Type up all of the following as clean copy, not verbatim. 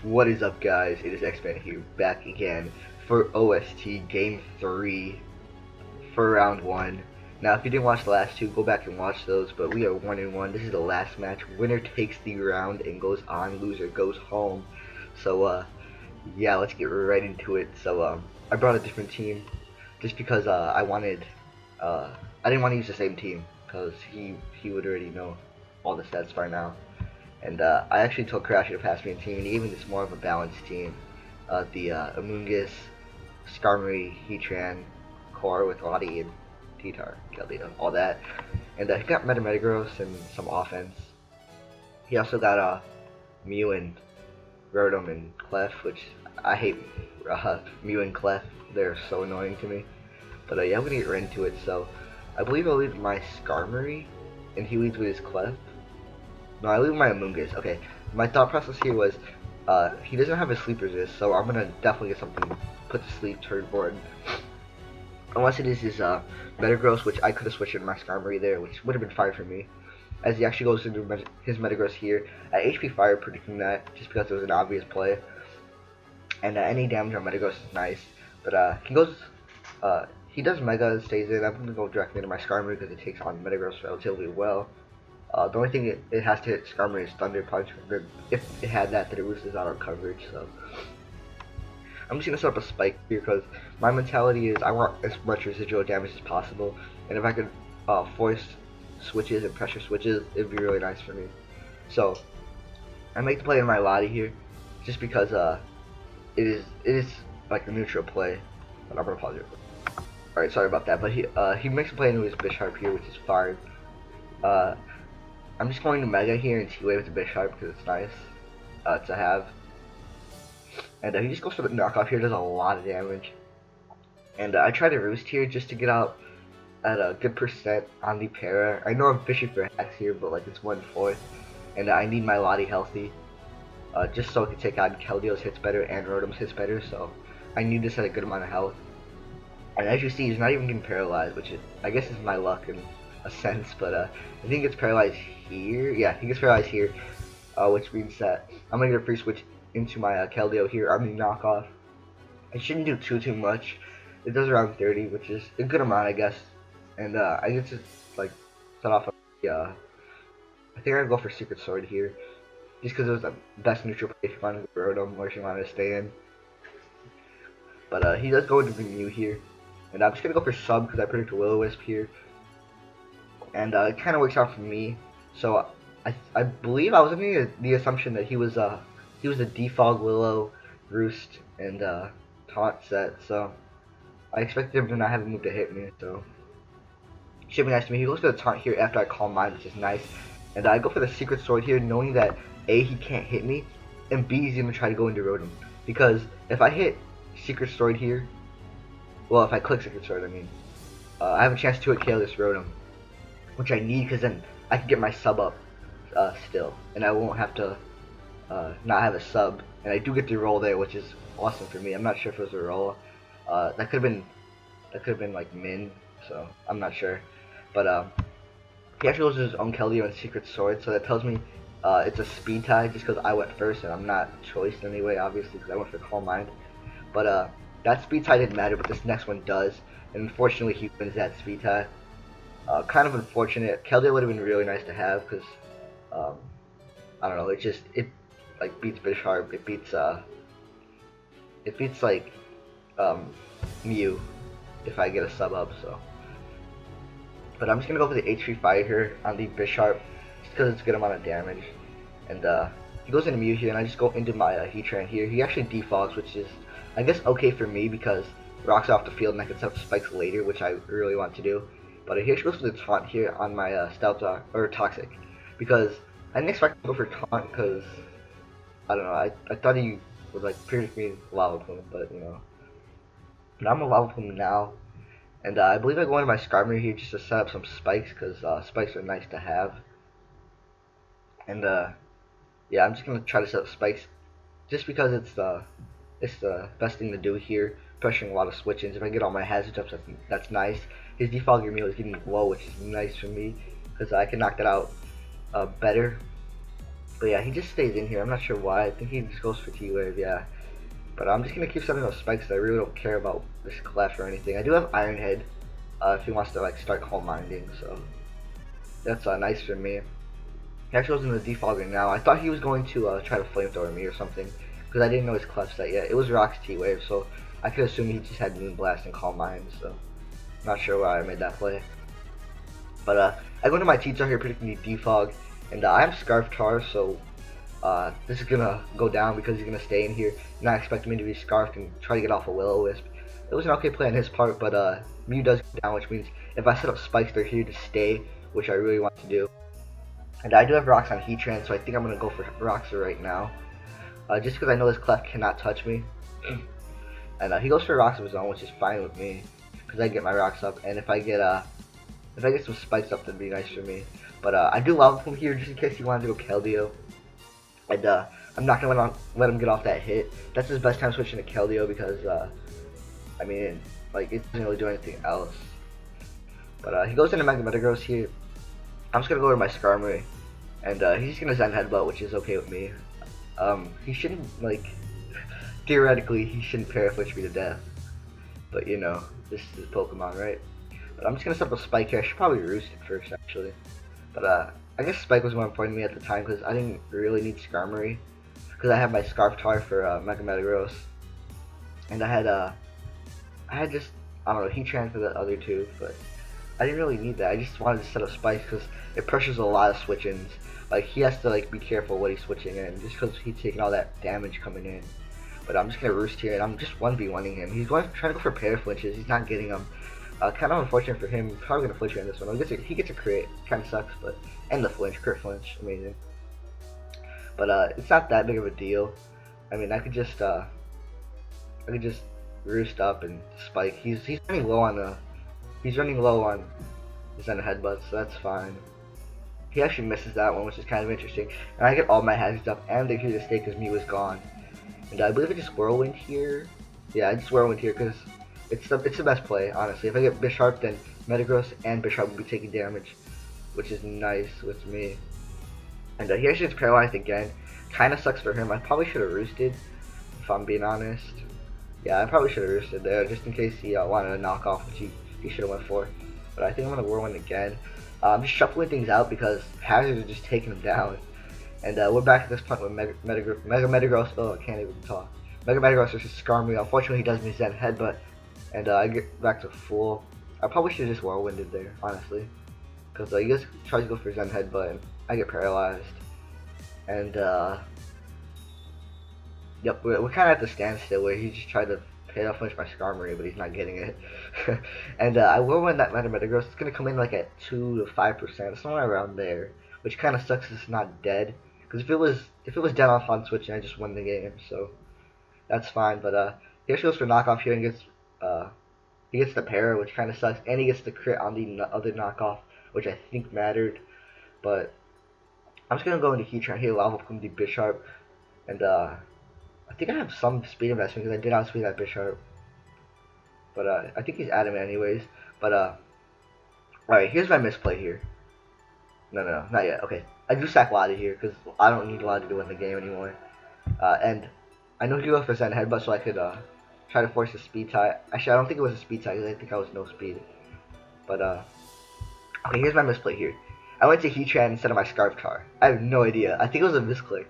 What is up, guys? It is X-Man here, back again for OST Game 3 for Round 1. Now, if you didn't watch the last two, go back and watch those, but we are 1-1. This is the last match. Winner takes the round and goes on, loser goes home. So, yeah, let's get right into it. So, I brought a different team just because I didn't want to use the same team because he would already know all the stats by now. And I actually told Crasher to pass me a team, and even it's more of a balanced team. The Amoongus, Skarmory, Heatran, Core with Lottie and Titar, Keldeo, all that. And he got Metagross and some offense. He also got Mew and Rotom and Clef, which I hate Mew and Clef. They're so annoying to me. But yeah, I'm gonna get right into it. So I believe I'll lead my Skarmory, and he leads with his Clef. No, I leave my Amoongus. Okay, my thought process here was, he doesn't have a sleep resist, so I'm gonna definitely get something put to sleep turn board. Unless it is his Metagross, which I could have switched in my Skarmory there, which would have been fine for me. As he actually goes into his Metagross here at HP Fire, predicting that just because it was an obvious play. And any damage on Metagross is nice, but he does Mega, stays in. I'm gonna go directly into my Skarmory because it takes on Metagross relatively well. The only thing it has to hit Skarmory is Thunder Punch. If it had that, then it loses out on coverage. So I'm just gonna set up a spike here because my mentality is I want as much residual damage as possible, and if I could force switches and pressure switches, it'd be really nice for me. So I make the play in my Lottie here, just because it is like a neutral play. But I'm gonna pause it. All right, sorry about that. But he makes a play into his Bisharp here, which is fine. I'm just going to Mega here and T-Wave with the Bisharp because it's nice to have. And he just goes for the knockoff here, does a lot of damage. And I try to Roost here just to get out at a good percent on the Para. I know I'm fishing for hacks here, but like it's 1/4. And I need my Lottie healthy. Just so I can take on Keldeo's hits better and Rotom's hits better. So I need this at a good amount of health. And as you see, he's not even getting paralyzed, which is, I guess is my luck in a sense, but I think he gets paralyzed here. Yeah, he gets paralyzed here, which means that I'm gonna get a free switch into my Keldeo here on the knockoff. I shouldn't do too much. It does around 30, which is a good amount, I guess. And I get to like set off. I think I'm gonna go for Secret Sword here, just because it was the best neutral play if you wanted to Rotom or if you wanted to stay in. But he does go into the Mew here, and I'm just gonna go for Sub because I predict a Will-O-Wisp here. And it kind of works out for me. So I believe I was under the assumption that he was a Defog, Willow, Roost, and Taunt set. So I expected him to not have a move to hit me. So it should be nice to me. He goes for the Taunt here after I call mine, which is nice. And I go for the Secret Sword here, knowing that A, he can't hit me, and B, he's gonna try to go into Rotom. Because if I hit Secret Sword here, well, if I click Secret Sword, I mean, I have a chance to hit KO this Rotom, which I need because then I can get my sub up still, and I won't have to not have a sub, and I do get the roll there, which is awesome for me. I'm not sure if it was a roll. That could have been like min, so I'm not sure. But he actually goes to his own Keldeo and Secret Sword, so that tells me it's a speed tie just because I went first and I'm not choiced anyway, obviously, because I went for Calm Mind. But that speed tie didn't matter, but this next one does, and unfortunately he wins that speed tie. Kind of unfortunate. Keldeo would have been really nice to have because I don't know. It like beats Bisharp. It beats like Mew if I get a sub up. So, but I'm just gonna go for the HP Fire here on the Bisharp just because it's a good amount of damage. And he goes into Mew here, and I just go into my Heatran here. He actually defogs, which is I guess okay for me because rocks off the field and I can set up spikes later, which I really want to do. But he actually goes for the Taunt here on my Toxic, because I didn't expect to go for Taunt because I don't know. I thought he would like predict me Lava Plume, but you know. But I'm a Lava Plume now, and I believe I go into my Skarmory here just to set up some spikes because spikes are nice to have. And yeah, I'm just gonna try to set up spikes just because it's the best thing to do here. Pressuring a lot of switch-ins. If I get all my hazard ups, that's nice. His defogger meal is getting low, which is nice for me because I can knock that out better. But yeah, he just stays in here. I'm not sure why. I think he just goes for T-Wave, yeah. But I'm just gonna keep sending those spikes. I really don't care about this clef or anything. I do have Iron Head, if he wants to like start calm minding, so that's nice for me. He actually goes into the defogger now. I thought he was going to try to flamethrower me or something, because I didn't know his clef set yet. It was Rock's T-Wave, so I could assume he just had Moonblast and Calm Mind, so not sure why I made that play. But I go into my T-Tar here predicting the defog, and I am Scarf Tar, so this is gonna go down because he's gonna stay in here, not expecting me to be scarfed and try to get off a Will-O-Wisp. It was an okay play on his part, but Mew does go down, which means if I set up spikes, they're here to stay, which I really want to do. And I do have rocks on Heatran, so I think I'm gonna go for rocks right now, just because I know this clef cannot touch me. And he goes for rocks of his own, which is fine with me, because I get my rocks up, and if I get some spikes up, that'd be nice for me. But I do love him here just in case he wanted to go Keldeo. And I'm not gonna let him get off that hit. That's his best time switching to Keldeo because I mean, like, it doesn't really do anything else. But he goes into Mega Metagross here. I'm just gonna go to my Skarmory, and he's just gonna Zen Headbutt, which is okay with me. He shouldn't, like, theoretically he shouldn't Paraflinch me to death, but you know, this is Pokemon, right? But I'm just gonna set up a Spike here. I should probably roost it first, actually. But I guess Spike was more important to me at the time because I didn't really need Skarmory, because I had my Scarf Tar for Mega Metagross, and I had just, I don't know, Heatran for the other two, but I didn't really need that. I just wanted to set up Spikes because it pressures a lot of switch-ins. Like, he has to like be careful what he's switching in, just because he's taking all that damage coming in. But I'm just gonna roost here, and I'm just 1v1ing him. He's trying to go for Paraflinches. He's not getting them. Kind of unfortunate for him. Probably gonna flinch in this one. He gets a crit. Kind of sucks, but and the crit flinch, amazing. But it's not that big of a deal. I mean, I could just roost up and spike. He's running low on his Zen Headbutt, so that's fine. He actually misses that one, which is kind of interesting. And I get all my hazards up, and they're here to stay because Mew is gone. And I believe I just Whirlwind here. Yeah, I just Whirlwind here because it's the best play, honestly. If I get Bisharp, then Metagross and Bisharp will be taking damage, which is nice with me. And he actually gets paralyzed again. Kind of sucks for him. I probably should have roosted, if I'm being honest. Yeah, I probably should have roosted there, just in case he wanted a knockoff, which he should have went for. But I think I'm going to Whirlwind again. I'm just shuffling things out because hazards are just taking him down. And we're back at this point with Mega Metagross. Oh, I can't even talk. Mega Metagross versus Skarmory. Unfortunately, he does miss Zen Headbutt, and I get back to full. I probably should have just Whirlwinded there, honestly, because he just tries to go for Zen Headbutt, and I get paralyzed. And yep, we're kind of at the standstill where he just tried to Paraflinch my Skarmory, but he's not getting it. And I will win that Mega Metagross. It's gonna come in like at 2 to 5%, somewhere around there, which kind of sucks. It's not dead. Because if it was dead off on switching, I just won the game, so that's fine. But he actually goes for knockoff here and gets the para, which kind of sucks, and he gets the crit on the other knockoff, which I think mattered. But I'm just gonna go into Heatran here, level up from the Bisharp, and I think I have some speed investment because I did outspeed that Bisharp. But I think he's adamant anyways. But alright, here's my misplay here. No, not yet. Okay, I do sack Lottie here because I don't need Lottie to win the game anymore. And I know he goes for Zen Headbutt, so I could try to force a speed tie. Actually, I don't think it was a speed tie because I think I was no speed. But okay, here's my misplay here. I went to Heatran instead of my Scarf Tar. I have no idea. I think it was a misclick.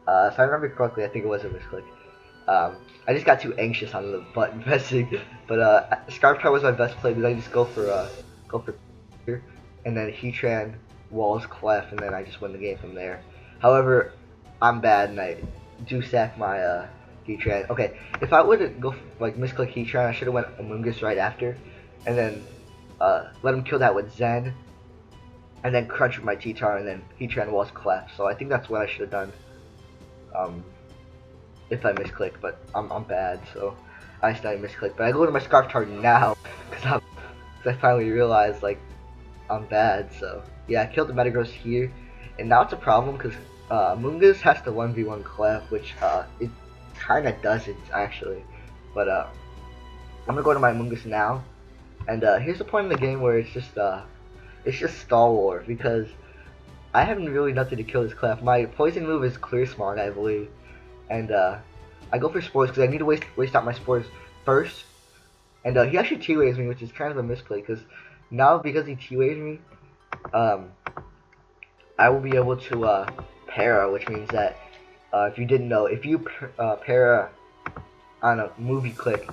If I remember correctly, I think it was a misclick. I just got too anxious on the button pressing. But Scarf Tar was my best play because I just go for here, and then Heatran walls clef, and then I just win the game from there. However, I'm bad, and I do sack my Heatran. Okay, if I would go like misclick Heatran, I should have went Amoonguss right after, and then let him kill that with Zen, and then crunch with my T-Tar, and then Heatran walls clef. So I think that's what I should have done. If I misclick, but I'm bad, so I still misclick. But I go to my Scarf Tar now because I finally realized like I'm bad. So yeah, I killed the Metagross here, and now it's a problem because Amoonguss has to 1v1 clef, which it kind of doesn't actually. But I'm gonna go to my Amoonguss now, and here's the point in the game where it's just stall war because I have really nothing to kill this Clef. My poison move is Clear Smog, I believe, and I go for spores because I need to waste out my spores first. And he actually T-waves me, which is kind of a misplay because now because he T-waves me, I will be able to para, which means that if you didn't know, if you para on a movie click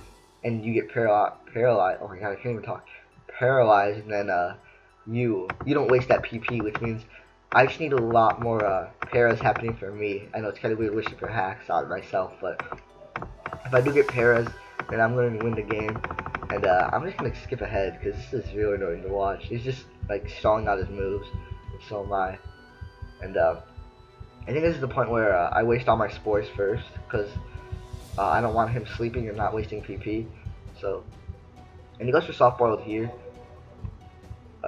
and you get paralyzed, oh my god, I can't even talk, paralyzed, and then you don't waste that PP, which means I just need a lot more paras happening for me. I know it's kind of weird wishing for hacks on myself, but if I do get paras, then I'm going to win the game. And I'm just going to skip ahead because this is really annoying to watch. He's just like stalling out his moves, and so am I. And I think this is the point where I waste all my spores first because I don't want him sleeping and not wasting PP. So, and he goes for soft boiled here.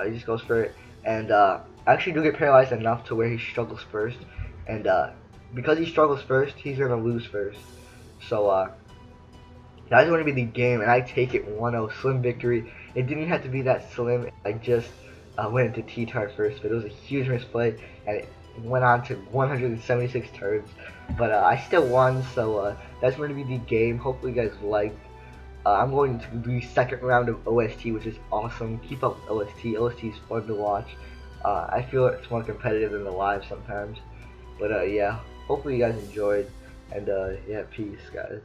He just goes for it, and I actually do get paralyzed enough to where he struggles first, and because he struggles first, he's gonna lose first. So that's going to be the game, and I take it 1-0, slim victory. It didn't have to be that slim. I just went into T-Tar first, but it was a huge misplay, and it went on to 176 turns. But I still won, so that's going to be the game. Hopefully you guys liked. I'm going to the second round of OST, which is awesome. Keep up with OST. OST is fun to watch. I feel it's more competitive than the live sometimes. But yeah, hopefully you guys enjoyed. And yeah, peace, guys.